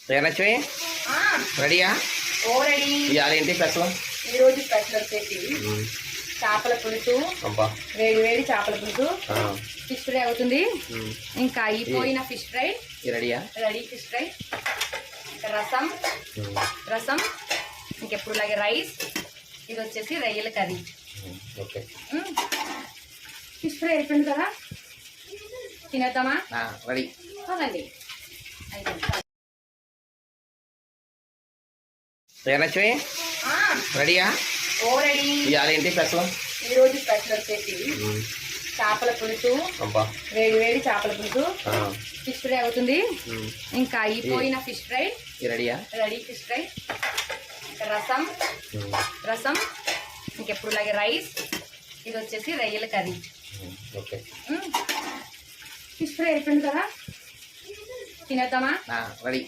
లక్ష్మి రెడీయా? ఓ రెడీ. ఇవాళ ఏంటి స్పెషల్? ఈ రోజు స్పెషల్ వచ్చేసి చేపల పులుసు, వేడి వేడి చేపల పులుసు, ఫిష్ ఫ్రై అవుతుంది. ఇంకా అయిపోయిన ఫిష్ ఫ్రై రెడీయా? Ready fish fry. ఇంకా రసం రసం ఇంకెప్పుడు లాగే రైస్. ఇది వచ్చేసి రొయ్యల కర్రీ. ఫిష్ ఫ్రై అయిపోయింది కదా, తినేద్దామా? రెడీ. అవునండి. లక్ష్మి రెడీయా? ఓ రెడీ. ఇవాళ ఏంటి స్పెషల్? ఈ రోజు స్పెషల్ వచ్చేసి చేపల పులుసు, వేడి వేడి చేపల పులుసు, ఫిష్ ఫ్రై అవుతుంది. ఇంకా అయిపోయిన ఫిష్ ఫ్రై రెడీయా? Ready fish fry. ఇంకా రసం రసం ఇంకెప్పుడు లాగే రైస్. ఇది వచ్చేసి రొయ్యల కర్రీ. ఫిష్ ఫ్రై అయిపోయింది కదా, తినేద్దామా? రెడీ.